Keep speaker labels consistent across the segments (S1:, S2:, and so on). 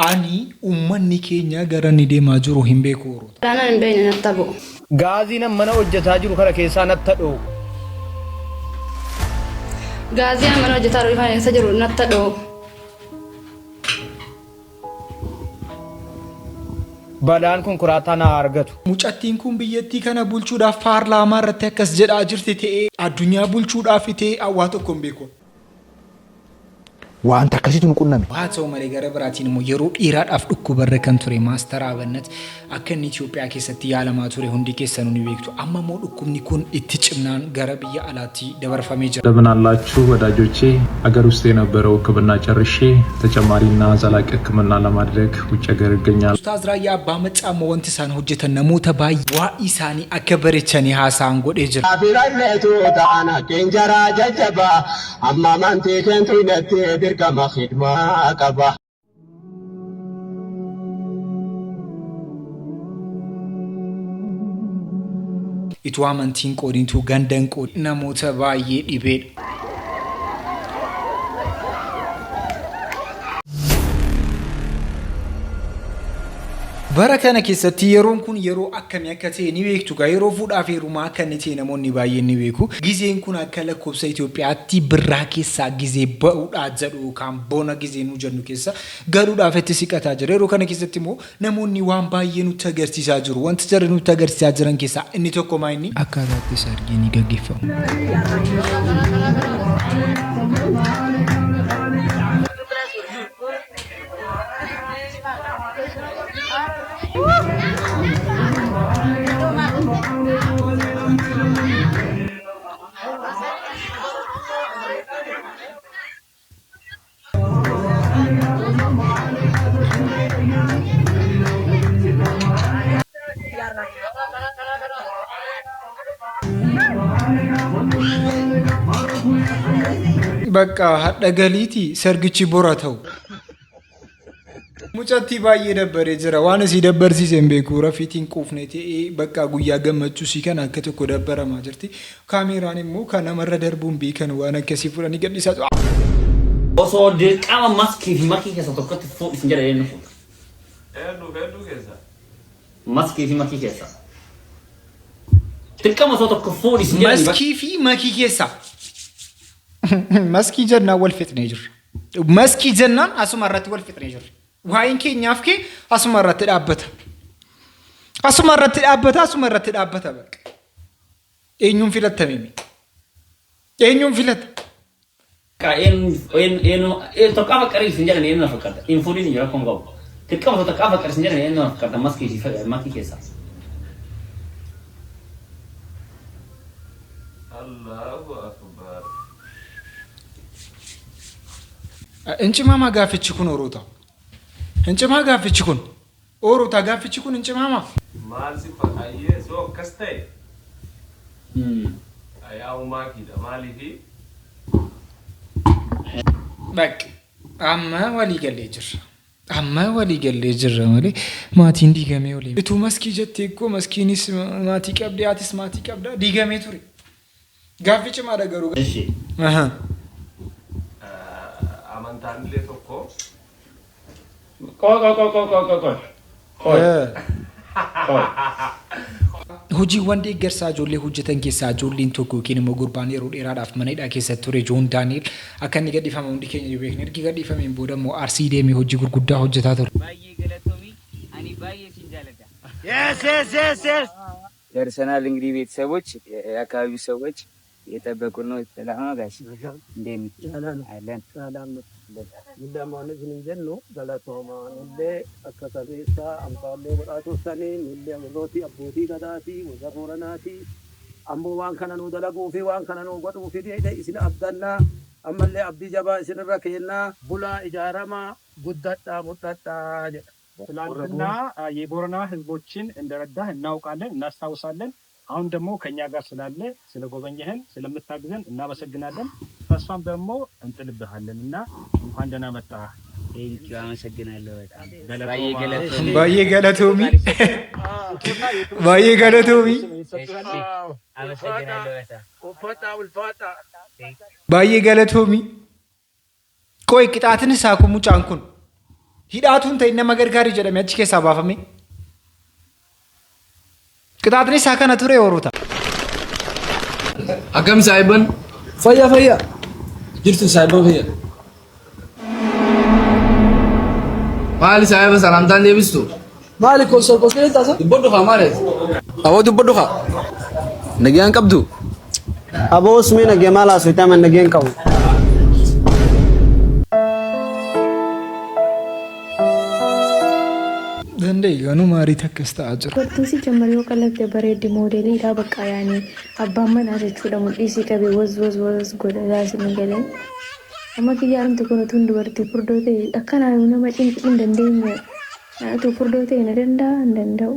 S1: Ani ummanni keenya gara ni deemaa jiru hin beeku.
S2: Ana hin beekne natti bu'u.
S3: Gaazina mana hojjetaa jiru kana keessaa natti dhoo.
S2: Gaazina mana hojjetaa jiru kana keessa jiru natti dhoo.
S3: Balaan konkolaataa na argatu.
S1: Mucattiin kun biyyattii kana bulchuudhaaf paarlaamaa irratti akkas jedhaa jirti ta'ee addunyaa bulchuudhaaf ta'ee waa tokko hin beeku.
S4: وأنت كسيتون كنا
S1: وهاتو مالي غرب راتين مو يرو إيراد أفدك برا كنتوري ماستر عبنت أكن إثيوبيا كيستي على ما توري هندي كيسانوني بيكتو أما مو لكم نكون اتجمنان غربية علاتي دبر فميجر.
S5: لبنا الله شو ودا جوتشي أجر وستينا برو كبرنا جرشي تجمعنا زلاك كملنا لمدرك وجعر الجنيا.
S1: أستاذ رايا بامت أمو أنت سان هجت النموت باي وإساني أكبر تشني هاسان قد إجر.
S6: أبيرنا تو دعنا كنجرا ججبا أما من تكن تنتي كما خدمة كبا
S1: إتوامن قودين تو غندن قود نموت باي ديبيد Barakana keessatti yeroon kun yeroo akkamii akka ta'e ni beektu gaa yeroo fuudhaaf heerumaa akka inni ta'e namoonni baay'een ni beeku. Gizeen kun akka lakkoofsa Itoophiyaatti birraa keessaa gizee ba'uudhaa jedhu kan bona gizee nu jennu keessa galuudhaaf itti siqataa jira. Yeroo kana keessatti immoo namoonni waan baay'ee nutti agarsiisaa jiru. Wanti jarri nutti agarsiisaa jiran keessaa inni tokko maa inni akkaataatti sargii ni gaggeeffamu. Bakka hadda galiiti sargichi bora ta'u. Mucatti baay'ee dabbaree jira. Waan asii dabbarsiise hin beeku. Rafiitiin quufne ta'ee bakka guyyaa gammachuu si kan akka tokko dabbaramaa jirti. Kaameraan immoo kan namarra darbuun beekan waan akkasii fudhanii gadhiisaa jiru.
S7: Osoo dirqama maskii fi makii keessa tokkotti fuudhisin jedha eenyu fuudha?
S8: Hedduu keessa.
S7: Maskii fi makii keessa. Dirqama osoo tokko fuudhisin jedha.
S1: Maskii fi makii keessa. Maskii jennaan wal fixnee jirra. Maskii jennaan asuma irratti wal fixnee jirra. Waa'een keenyaaf kee asuma irratti dhaabbata. Asuma irratti dhaabbata bakka. Eenyuun filatamee? Eenyuun filata?
S7: Tokko qariisin jedhan eenyu na fakkaata. Infuudhiin jira kun qabu. Dirqama osoo tokko qariisin jedhan eenyu na fakkaata maskii fi makii keessa.
S8: Allahu akbar.
S1: Inchimama gaafichi kun oroota. Inchimama gaafichi kun oroota gaafichi kun inchimama.
S8: Maal si fakkaayee soo akkas ta'e? Ayaa umaakidha maaliifi?
S1: Bakka amma walii galee jirra malee maatiin diigamee olee. Ituu maskii jettee koo maskiinis maatii qabdee haatis maatii qabdaa diigamee ture. Gaafichi maadha garuu.
S7: Eshi.
S8: Amantaan illee tokko.
S1: Hojiiwwan deeggarsaa ijoollee hojjetan keessaa ijoolleen tokko yookiin immoo gurbaan yeroo dheeraadhaaf mana hidhaa keessatti ture Joon Daani'el akka inni gadhiifame hundi keenya ni beekna. Ergi gadhiifameen booda immoo Arsii deemee hojii gurguddaa hojjetaa ture.
S9: Baay'ee galatoomii ani baay'ee siin jaalladha.
S6: yes
S9: ደርሰናል እንግዲህ ቤተሰቦች የአካባቢው ሰዎች የጠበቁ ነው ሰላም ጋሽ እንደምን አለን
S6: ሰላም እንደማን ዝንጀን ነው ገለቶማ እንደ አከሰቤሳ አምሳሌ ወጣቱ ሰኔ እንደ አምሮቲ አቦቲ ገዳቲ ወዘቦረናቲ አምቦ ዋን ከነኑ ደለጉ ፊ ዋን ከነኑ ወጡ ፊ ዲደ ኢስን አብደላ አመለ አብዲ ጀባ ኢስን ረከየና ቡላ ኢጃራማ ጉዳጣ ሙጣጣ
S10: ትላንትና የቦረና ህዝቦችን እንደረዳህ እናውቃለን እናስታውሳለን። አሁን ደግሞ ከኛ ጋር ስላለ ስለጎበኘህን ስለምታግዘን እናመሰግናለን። ተስፋም ደግሞ እንጥልብሃለንና እንኳን ደህና መጣህ።
S9: ቴንኪው አመሰግናለሁ በጣም
S1: ባዬ ገለቶሚ
S9: አመሰግናለሁ በጣም
S1: ባዬ ገለቶሚ ቆይ ቅጣትን ሳኩ ሙጫንኩን hidhaatuun ta'e nama gargaarii jedhame achi keessaa baafame. Qixaatni isaa kana ture horuuta.
S4: Akkam saahiban?
S11: Fayyaa.
S4: Jirtu saahiban fayya. Maali saahiba salaamtaan deebistu?
S11: Maali kolkosee taasa?
S4: Dubbadhu haa maali?
S11: Awwa dubbadhu haa. Nagayaan qabdu?
S6: Aboo usmee nagee maal haasoftaa man nageen qabu.
S1: Danda'e ganuu maarii takkas ta'aa jira.
S12: Wanti jammal yoo qalabde bareeddi moodeeliidha bakka yaani abbaan manaa jechuudha mul'isii qabee waz godhaa isin galee. Amma kiyyaaramte kun utuun dubartii furdoo ta'e akkanaa nama cinqii hin dandeenye naatu furdoo ta'e na danda'a hin danda'u.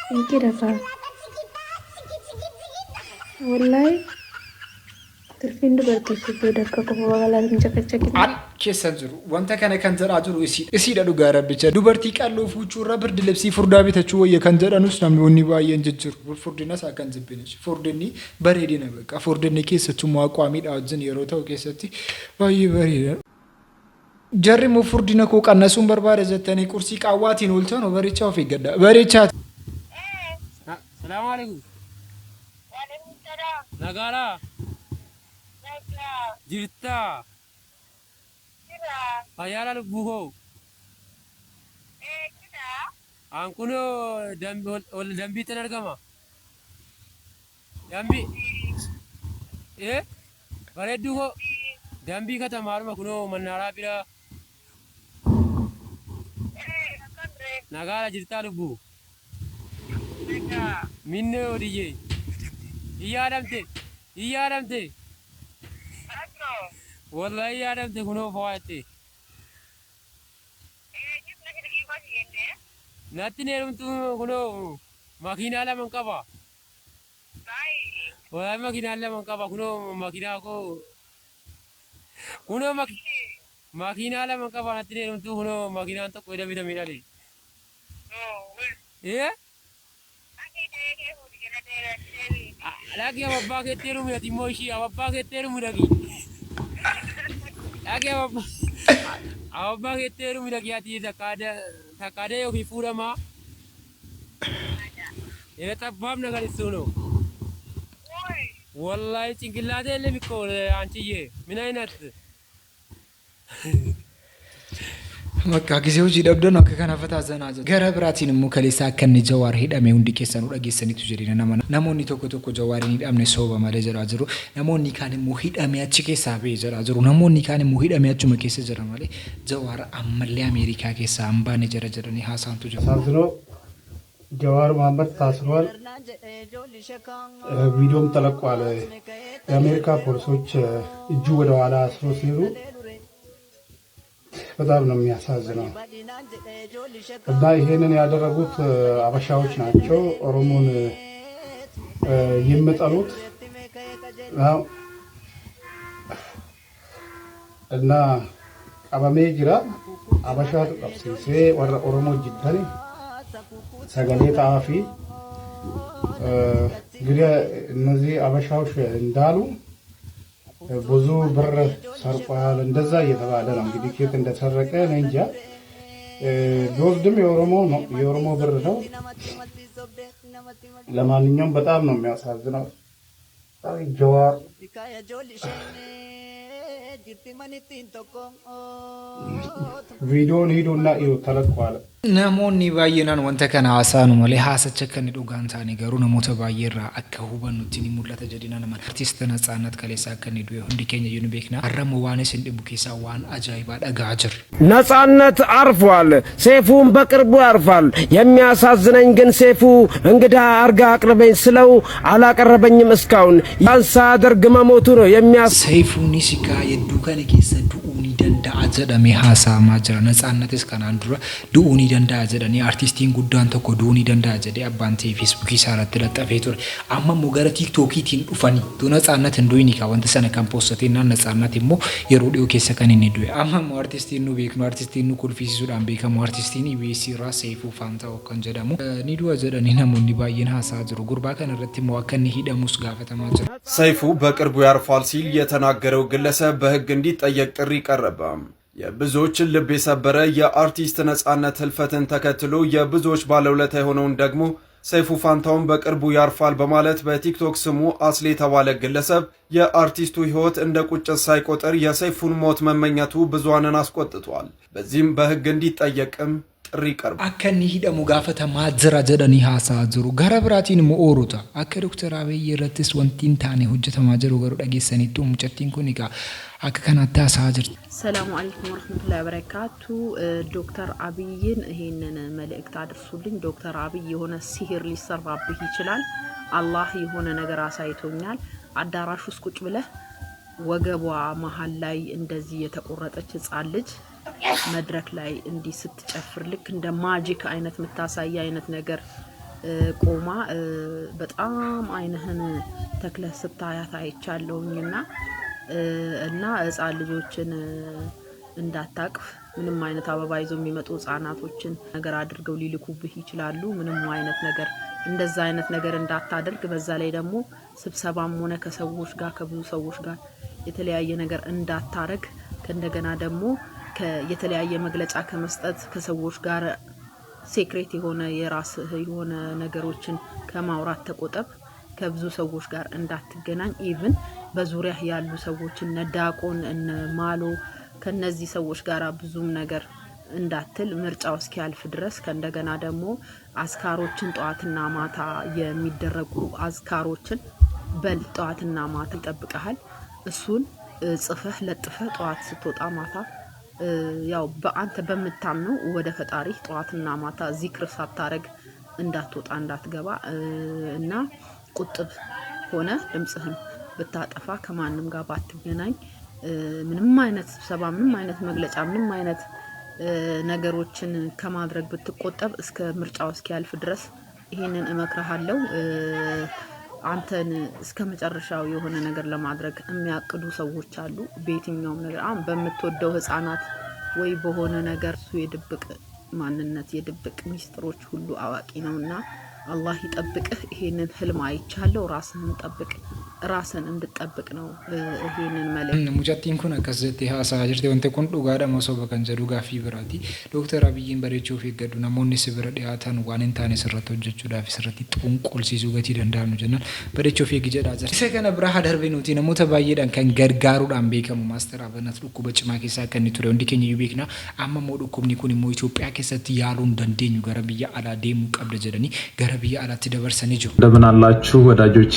S12: Cinqii dafaa. Wallaahi turfiin dubartii furdoo dakka qofa magaalaa hin caqacaqin.
S1: An keessan jiru wanta kana kan jedhaa jiru isiidha dhugaa rabbicha. Dubartii qalloo fuuchuurra birdi libsii furdaa bitachuu wayya kan jedhanus namoonni baay'een jijjiiru. Furdina isaa kan jibbinish. Furdinni bareedina bakka. Furdinni keessattuu qaamiidha wajjin yeroo ta'u keessatti baay'ee bareeda. Jarri immoo furdina koo qannasuun barbaada jettanii qursii qaawwaatiin ooltan bareechaa of eeggadha. Bareechaati.
S3: Salaamu alaikum. Nagaara. Jirta. Fayyaala lubbuu koo. An kunoo dambiitti argama. Dambii. Bareedduu koo. Dambii katamaadhuma kunoo mannaaraa bira. Nagaara jirtaa lubbuu. Minne odiyye. Iyyaadamte. Wallahi iyyaadamte kunoo fawaatte. Natti neerumtu kunoo makiinaa lama qaba. Wallahi makiinaa lama qaba kunoo makiinaa koo. Kunoo makiinaa lama qaba natti neerumtu kunoo makiinaan tokko hidhamidhamee dhale. Lagi abbaa keetteeru midhati immoo ishii abbaa keetteeru midhagi. Lagi abbaa keetteeru midhagi ati takkaadee yookiin fuudhamaa. Ina tabbaaf nagalisuuno. Wallahi cinqillaatee illee bikkoo aanchiyyee mina hinatti.
S1: Makka gisee hojii dhabdan akka kana fataazanaa jira. Gara biraatiin immoo kaleessaa akka inni Jawaar hidhame hundi keessanuu dhageessaniitu jedhina namoonni tokko Jawaariin hidhamne sooba malee jedhaa jiru. Namoonni kaan immoo hidhame achi keessaa ba'ee jedhaa jiru. Namoonni kaan immoo hidhame achuma keessa jira malee Jawaar ammallee Ameerikaa keessaa hambaane jira jedhanii haasaantu jira.
S6: Saasiroo Jawaar Mohaammed ታስሯል። ቪዲዮም ተለቋል። የአሜሪካ ፖሊሶች እጁ ወደ ኋላ አስሮ ሲሄዱ በጣም ነው የሚያሳዝነው። እና ይሄንን ያደረጉት አበሻዎች ናቸው። ኦሮሞን የሚጠሉት እና ቀበሜ ጅራ አበሻ ተቀብሲሴ ወረ ኦሮሞ ጅዳኒ ሰገሌ ጣፊ እንግዲህ እነዚህ አበሻዎች እንዳሉ ብዙ ብር ሰርቋል እንደዛ እየተባለ ነው። እንግዲህ ከየት እንደተሰረቀ ነው እንጃ። ቢወስድም የኦሮሞ ብር ነው። ለማንኛውም በጣም ነው የሚያሳዝነው። ጀዋር ቪዲዮን ሂዱና እዩ ተለቋል።
S1: Namoonni baay'inaan wanta kana haasaanu malee haasacha akka inni dhugaan taane garuu namoota baay'ee irraa akka hubannutti ni mul'ata jedhina naman. Artiist Natsaannat Kaleessaa akka inni du'e hundi keenya iyyuu ni beekna. Har'ammoo waan isin dhibbu keessaa waan ajaa'ibaa dhaga'aa jirra.
S13: ነጻነት አርፏል። ሴፉን በቅርቡ ያርፋል። የሚያሳዝነኝ ግን ሴፉ እንግዳ አርጋ አቅርበኝ ስለው አላቀረበኝም እስካሁን። ያን ሳደርግ መሞቱ ነው
S1: ሰይፉን ሲካ የዱከነ ኬሰ ዱኡኒ danda'a jedhamee haasa'amaa jira. Natsaannatis kanaan dura du'uu ni danda'a jedhanii artistiin guddaan tokko du'uu ni danda'a jedhee abbaan ta'e feesbuukii isaa irratti laxxafee ture. Amma immoo gara tiiktookiitiin dhufanii Natsaannat hin du'ini ka wanta sana kan poostate Natsaannat immoo yeroo dhiyoo keessa kan inni du'e. Amma immoo artistiin nu beeknu artistiin nu kolfisiisuudhaan beekamu artistiin EBS irraa Seefuu Faanta'oo kan jedhamu ni du'a jedhanii namoonni baay'een haasa'aa jiru. Gurbaa kana irratti immoo akka inni hidhamus gaafatamaa jira.
S14: ሰይፉ በቅርቡ ያርፋል ሲል የተናገረው ግለሰብ በሕግ እንዲጠየቅ ጥሪ ቀረበ። የብዙዎችን ልብ የሰበረ የአርቲስት ነጻነት ህልፈትን ተከትሎ የብዙዎች ባለውለታ የሆነውን ደግሞ ሰይፉ ፋንታውን በቅርቡ ያርፋል በማለት በቲክቶክ ስሙ አስሌ የተባለ ግለሰብ የአርቲስቱ ህይወት እንደ ቁጭት ሳይቆጥር የሰይፉን ሞት መመኘቱ ብዙሃንን አስቆጥቷል። በዚህም በህግ እንዲጠየቅም ጥሪ ቀርቧል።
S1: አከኒ ሂደሙ ጋፈተ ማዝራ ጀደኒ ሐሳዝሩ ገረብራቲን ሞኦሩታ አከ ዶክተር አብይ ረትስ ወንቲን ታኔ ሆጀተ ማጀሩ ገሩ ዳጌሰኒቱ ሙጨቲን ኩኒጋ አከ ከናታ ሳጅር
S15: ሰላም አለይኩም ወራህመቱላሂ ወበረካቱ። ዶክተር አብይን ይሄንን መልእክት አድርሱልኝ። ዶክተር አብይ የሆነ ሲህር ሊሰራብህ ይችላል። አላህ የሆነ ነገር አሳይቶኛል። አዳራሽ ውስጥ ቁጭ ብለህ ወገቧ መሃል ላይ እንደዚህ የተቆረጠች ህፃን ልጅ መድረክ ላይ እንዲህ ስትጨፍር ልክ እንደ ማጂክ አይነት መታሳይ አይነት ነገር ቆማ በጣም አይነህን ተክለህ ስታያት አይቻለሁኝና እና ህፃን ልጆችን እንዳታቅፍ ምንም አይነት አበባ ይዘው የሚመጡ ህፃናቶችን ነገር አድርገው ሊልኩብህ ይችላሉ። ምንም አይነት ነገር እንደዛ አይነት ነገር እንዳታደርግ። በዛ ላይ ደግሞ ስብሰባም ሆነ ከሰዎች ጋር ከብዙ ሰዎች ጋር የተለያየ ነገር እንዳታረግ። ከእንደገና ደግሞ የተለያየ መግለጫ ከመስጠት ከሰዎች ጋር ሴክሬት የሆነ የራስህ የሆነ ነገሮችን ከማውራት ተቆጠብ። ከብዙ ሰዎች ጋር እንዳትገናኝ። ኢቭን በዙሪያ ያሉ ሰዎችን ነዳቆን እነ ማሎ ከነዚህ ሰዎች ጋር ብዙም ነገር እንዳትል ምርጫው እስኪያልፍ ድረስ። ከእንደገና ደግሞ አስካሮችን ጧትና ማታ የሚደረጉ አስካሮችን በጧትና ማታ ይጠብቀሃል። እሱን ጽፈህ ለጥፈህ ጧት ስትወጣ ማታ ያው በአንተ በመታምነው ወደ ፈጣሪ ጧትና ማታ ዚክር ሳታረግ እንዳትወጣ እንዳትገባ እና ቁጥብ ሆነ ድምጽህን ብታጠፋ ከማንም ጋር ባትገናኝ ምንም አይነት ስብሰባ ምንም አይነት መግለጫ ምንም አይነት ነገሮችን ከማድረግ ብትቆጠብ እስከ ምርጫው እስኪያልፍ ድረስ ይሄንን እመክርሃለሁ። አንተን እስከ መጨረሻው የሆነ ነገር ለማድረግ የሚያቅዱ ሰዎች አሉ። በየትኛውም ነገር አሁን በምትወደው ህፃናት ወይ በሆነ ነገር እሱ የድብቅ ማንነት የድብቅ ሚስጥሮች ሁሉ አዋቂ ነውና አላህ ይጠብቅህ። ይሄንን ህልም አይቻለሁ። ራስህን ጠብቅ፣ ራስህን እንድጠብቅ ነው ይሄንን መልእክት።
S1: ሙጨቲን ኩን አከሰቲ ሐሳጅርቴ ወንተ ኩን ዱጋዳ መሶበ ከንጀዱ ጋፊ ብራቲ ዶክተር አብይን በሬቾ ፈገዱ ነሞኒ ሲብረ ዲያታን ዋንን ታኔ ሰረቶ ጀቹ ዳፊ ሰረቲ ጡንቁል ሲሱ ገቲ ደንዳኑ ጀናል በሬቾ ፈገጀ ዳዘር ሰከነ ብራሃ ደርቤ ኑቲ ነሞተ ባየዳን ከን ገርጋሩ ዳን ቤከሙ ማስተር አበነት ዱኩ በጭማ ኬሳ ከኒ ቱሬ እንዲከኝ ዩቤክና አማ ሞዱ ኩምኒ ኩኒ ሞ ኢትዮጵያ ኬሰት ያሉን ደንዴኙ ገረብያ አላ ዴሙ ቀብደ ጀደኒ ገረብያ አላ ትደበርሰኒ ጆ
S5: እንደምን አላችሁ ወዳጆቼ።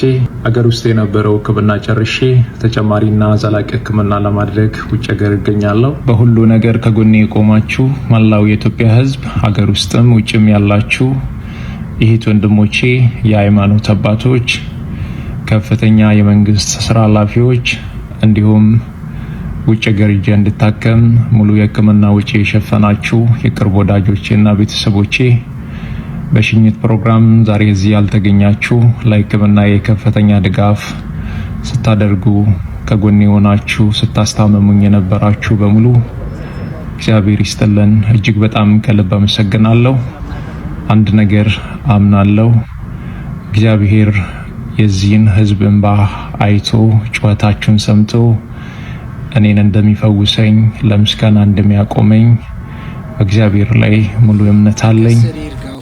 S5: አገር ውስጥ የነበረው ሕክምና ጨርሼ ተጨማሪና ዘላቂ ሕክምና ለማድረግ ውጭ ሀገር እገኛለሁ። በሁሉ ነገር ከጎኔ የቆማችሁ መላው የኢትዮጵያ ሕዝብ ሀገር ውስጥም ውጭም ያላችሁ እህት ወንድሞቼ፣ የሃይማኖት አባቶች፣ ከፍተኛ የመንግስት ስራ ኃላፊዎች እንዲሁም ውጭ ሀገር እጄ እንድታከም ሙሉ የሕክምና ወጪ የሸፈናችሁ የቅርብ ወዳጆቼና ቤተሰቦቼ በሽኝት ፕሮግራም ዛሬ እዚህ ያልተገኛችሁ ለሕክምና የከፍተኛ ድጋፍ ስታደርጉ ከጎኔ ሆናችሁ ስታስታመሙኝ የነበራችሁ በሙሉ እግዚአብሔር ይስጥልን። እጅግ በጣም ከልብ አመሰግናለሁ። አንድ ነገር አምናለሁ፣ እግዚአብሔር የዚህን ህዝብ እንባ አይቶ ጩኸታችሁን ሰምቶ እኔን እንደሚፈውሰኝ ለምስጋና እንደሚያቆመኝ በእግዚአብሔር ላይ ሙሉ እምነት አለኝ።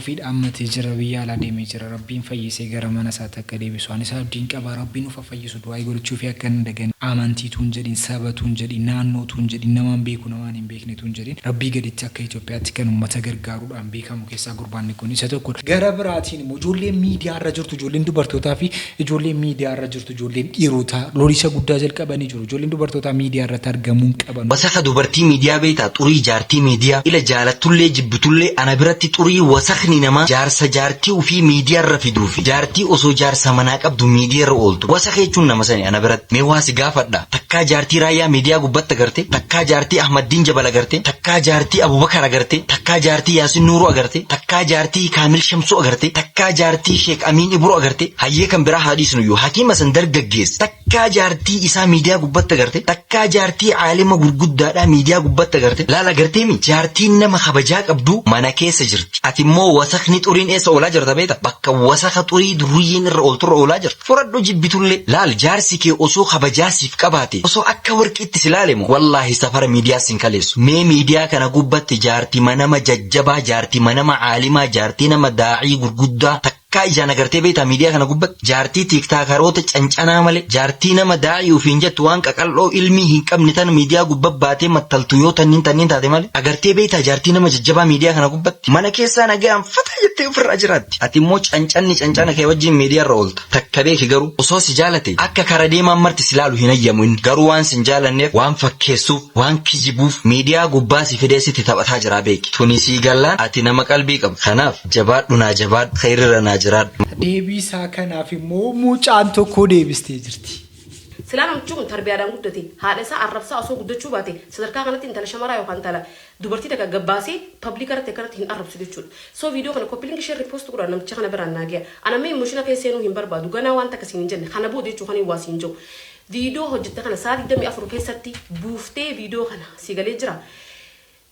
S1: ፊድ አመት ጀረብያ አላደም ጀረ ረቢን ፈይሴ ገረመና ሳተከደ ቢሷን ሳብዲን ቀባ ረቢኑ ፈፈይሱ ዱአይ ጎልቹ ፊያከን እንደገን አማንቲቱን ጀዲን ሰበቱን ጀዲን ናኖቱን ጀዲን ነማን ቤኩ ነማን ቤክነቱን ጀዲን ረቢ ገዲታ ከኢትዮጵያ ትከኑ መተገርጋሩ ዳን ቤካሙ ኬሳ ጉርባን ኮኒ ሰተኮ ገረብራቲን ሞጆሌ ሚዲያ ረጅርቱ ጆሌን ዱበርቶታ ፊ ጆሌ ሚዲያ ረጅርቱ ጆሌን ኢሮታ ሎሪሰ ጉዳ ጀልቀበኒ ጆሎ ጆሌን ዱበርቶታ ሚዲያ ረታርገሙን ቀበኑ
S16: ወሰኸ ዱበርቲ ሚዲያ ቤታ ጡሪ ጃርቲ ሚዲያ ኢለ ጃለቱሌ ጅብቱሌ አናብራቲ ጡሪ ወሰኽኒ nama jaarsa jaartii ufi miidiyaa irra fiduufi jaartii osoo jaarsa manaa qabdu miidiyaa irra ooltu wasa keechuun nama sani ana biratti mee waasi gaafadha takkaa jaartii raayyaa miidiyaa gubbatti agarte takkaa jaartii ahmaddiin jabal agarte takkaa jaartii abubakar agarte takkaa jaartii yaasin nuuru agarte takkaa jaartii kaamil shamsuu agarte takkaa jaartii sheek amiin ibru agarte hayyee kan biraa haadhiisnu yoo hakiima san dargaggeessa takkaa jaartii isaa miidiyaa gubbatti agarte takkaa jaartii aalima gurguddaadhaa miidiyaa gubbatti agarte laala agarteemi jaartiin nama kabajaa qabdu mana keessa jirti ati immoo wasakni xuriin eessa oolaa jirta beeta bakka wasaka xurii duruyyiin irra oolturra oolaa jirta furadhu jibbitullee laal jaarsi kee osoo kabajaasiif qabaate osoo akka warqiitti silaalemu wallaahi safara miidiyaa sin kaleessu mee miidiyaa kana gubbatti jaartii manama jajjabaa jaartii manama caalimaa jaartii nama daa'ii gurguddaa takkaa ijaan agartee beeta miidiyaa kana gubbatti jaartii tiiktaakaroota cancanaa malee jaartii nama daa'ii ufiin jettu waan qaqal'oo ilmii hin qabne tan miidiyaa gubbatti baatee mattaltu yoo tanniin taate malee agartee beeta jaartii nama jajjabaa miidiyaa kana gubbatti mana keessaa nagaan fata jettee ofirraa jiraatti ati immoo cancana kee wajjin miidiyaa irra oolta takka beeki garuu osoo si jaalate akka kara deemaan marti si laalu hin ayyamu inni garuu waan sin jaalanneef waan fakkeessuuf waan kijibuuf miidiyaa gubbaa si fidee sitti taphataa jira beeki tuni sii gallaan ati nama qalbii qabu kanaaf jabaadhu naa jabaadhu khayrirra naa jiraadhu.
S1: Deebisaa kanaaf immoo mucaan tokko deebistee jirti.
S17: Silaan amchuun tarbiyaadhaan guddate haadha isaa arrabsaa osoo guddachuu baate sadarkaa kanatti intala shamaraa yookaan intala dubartii takka gabbaasee pabliik irratti akkanatti hin arrabsu jechuudha. So viidiyoo kana koppiliingi ishee riipoost godhaan namicha kana biraan naagiya. Anamee immoshina keesseenuu hin barbaadu ganaa waan takka siin hin jenne kana booda jechuu kan hin waasiin jiru. Viidiyoo hojjette kana sa'aatii 24 keessatti buuftee viidiyoo kana si galee jira.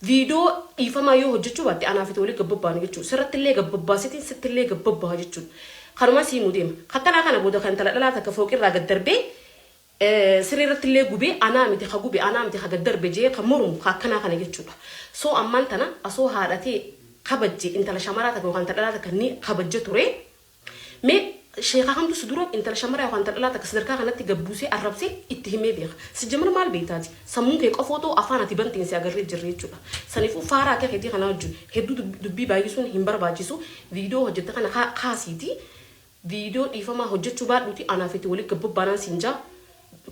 S17: Viidiyoo dhiifamaa yoo hojjechuu baatte anaaf itti walii gabbabbaanu jechuudha. Sirratti illee gabbabbaasitiin sitti illee gabbabbaa jechuudha. Kanuma siimuu deema. Kattanaa kana booda kan intala dhalaa takka fooqirraa gad darbee sirriirratti illee gubee anaa miti ha gubee anaa miti ha gad darbe jee kan mormu akkanaa kana jechuudha. So ammaan tana asoo haadhatee kabajje intala shamaraa takka yookaan intala dhalaa takka ni kabajje ture. Mee sheekaa kamtu si dura intala shamaraa yookaan intala dhalaa takka sadarkaa kanatti gabbuusee arrabsee itti himee beeka. Si jamana maal beektaati? Sammuun kee qofootoo afaan ati bantiin si agarree jirre jechuudha. Saniifuu faaraa akka keetii kana wajjin hedduu dubbii baay'isuun hin barbaachisu. Viidiyoo hojjette kana kaasiiti. Viidiyoo dhiifamaa hojjechuu baadhuuti anaaf itti walii gabbabbaanaan siinjaa.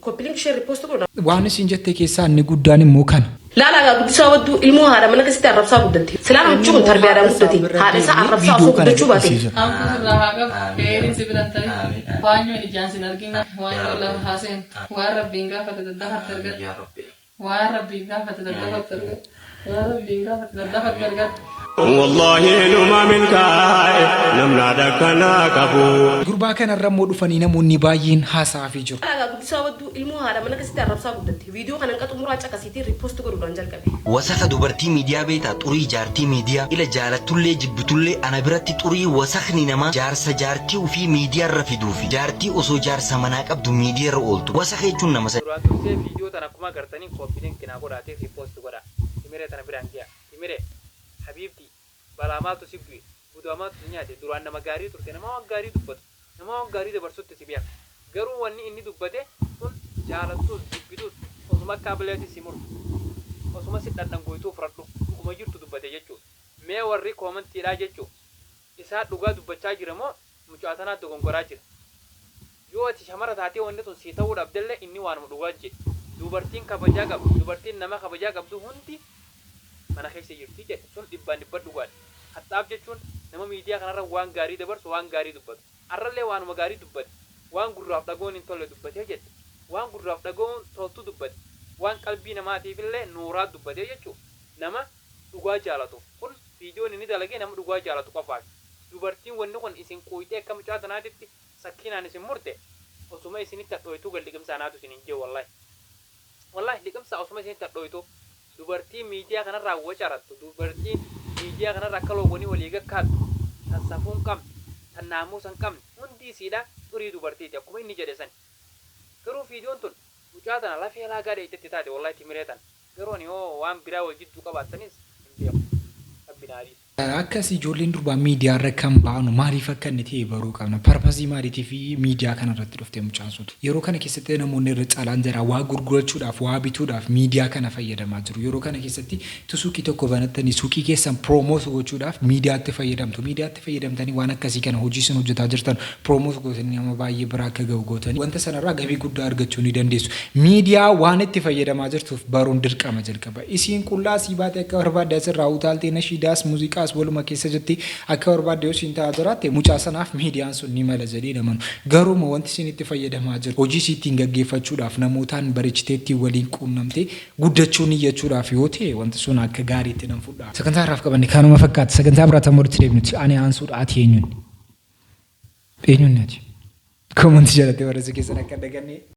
S17: Koppiliingi ishee riipoost godha.
S1: Waan isin jette keessaa inni guddaan immoo kana.
S17: Laalaa guddisaa wadduu ilmoo haadha mana keessatti arrabsaa guddatte. Silaan amchuun tarbiyaadhaan guddate haadha isaa arrabsaa osoo guddachuu baate.
S18: Amtu sirraa haa qabu heeriin si biratti ta'e waanyoon ijaan sin argina waanyoon lafa haaseen waan rabbiin gaafate daddafatti argate waan rabbiin gaafate daddafatti argate waan rabbiin gaafate daddafatti argate.
S19: والله نما من كاي نمنا دكنا كفو
S1: Gurbaa kanarra immoo dhufanii namoonni baay'een haasa'aa jiru.
S17: Laalaa guddisaa wadduu ilmoo haadha mana keessatti arrabsaa guddatte. Viidiyoo kana hanqa xumuraa caqasiitii riipoost godhuudhaan jalqabe.
S16: Wasaka dubartii miidiyaa beeta xurii jaartii miidiyaa ila jaalattullee jibbitullee ana biratti xurii wasakni nama jaarsa jaartii ufii miidiyaa irra fiduufi jaartii osoo jaarsa manaa qabdu miidiyaa irra ooltu wasaka jechuun nama
S3: Duraan dursee viidiyoo tana akkuma agartanii koppiliin kinaa godhaatee riipoost godha. Himiree tana biraan gi'a. Himiree Habibti balaamaatu si bu'e budaamaatu si nyaate duraan nama gaarii turte nama waan gaarii dubbatu nama waan gaarii dabarsutti si beeka. Garuu wanni inni dubbate kun jaalattuus jibbituus osuma akka abileeti si murtu osuma si dhadhangoytuu fudhadhu dhuguma jirtu dubbate jechuudha. Mee warri koomantiidhaa jechuudha. Isaa dhugaa dubbachaa jira moo mucaa tanaa dogongoraa jira. Yoo ati shamara taatee wanni sun sii ta'uu dhabdellee inni waanuma dhugaa jedhe. Dubartiin kabajaa qabdu dubartiin nama kabajaa qabdu hundi mana keessa jirti jedhe sun dhibbaan dhugaadha. Haxaaf jechuun nama miidiyaa kanarra waan gaarii dabarsu waan gaarii dubbatu. Arrallee waanuma gaarii dubbate. Waan gurraaf dhagoon hin tolle dubbatee jedhe. Waan gurraaf dhagoon toltu dubbate. Waan qalbii namaatiifillee nuuraa dubbatee jechuudha. Nama dhugaa jaalatu. Kun viidiyoon inni dalagee nama dhugaa jaalatu qofaaf. Dubartiin wanni kun isin qoyitee akka mucaa tanaatitti sakkiinaan isin murte osuma isinitti hadhooytuu gal liqimsaa naatu isin hin jee wallahi. Wallahi liqimsaa osuma isinitti hadhooytuu dubartiin miidiyaa kanarraa wacarattu dubartiin miidiyaa kanarraa akka loowwanii walii gakkaatu tan safuu hin qabne tan naamusa hin qabne hundi isiidha xurii dubartiiti akkuma inni jedhe san. Garuu viidiyoon tun mucaa tana lafee laagaa dheetetti taate wallahi timiree tan garuu ani yoo waan biraa wal jidduu qabaattanis hin beeku. Abbinaadii.
S1: Akkas ijoolleen durbaa miidiyaa irra kan ba'anu maaliif akka inni ta'e baruu qabna. Parpasii maaliitii fi miidiyaa kana irratti dhuftee mucaan sun. Yeroo kana keessatti namoonni irra caalaan jira waa gurgurachuudhaaf waa bituudhaaf miidiyaa kana fayyadamaa jiru. Yeroo kana keessatti suuqii tokko banattanii suuqii keessan proomoot gochuudhaaf miidiyaatti fayyadamtu. Miidiyaatti fayyadamtanii waan akkasii kana hojii sun hojjetaa jirtan proomoot gootanii nama baay'ee biraa akka ga'u gootanii wanta sanarraa gabii guddaa argachuu ni dandeessu. Miidiyaa waan itti fayyadamaa jirtuuf baruun dirqama jalqaba. Isiin qullaa sii baate akka barbaadde asirraa utaaltee nashiidaas muuziqaas waluma keessa jirti akka barbaadde yoo siin ta'aa jiraatte mucaa sanaaf miidiyaan sun ni mala jedhee namanu. Garuu wanti isin itti fayyadamaa jirtu hojii isiitiin gaggeeffachuudhaaf namootaan bareechiteetti waliin quunnamtee guddachuu ni jechuudhaaf yoo ta'e wanti sun akka gaariitti nan fudhaa. Sagantaa irraaf qabanne kanuma fakkaata. Sagantaa biraatti ammoo itti deemnuti. Ani aansuudha ati eenyuun? Eenyuun ati? Komantii jalatti barreessa keessan akka dhagannee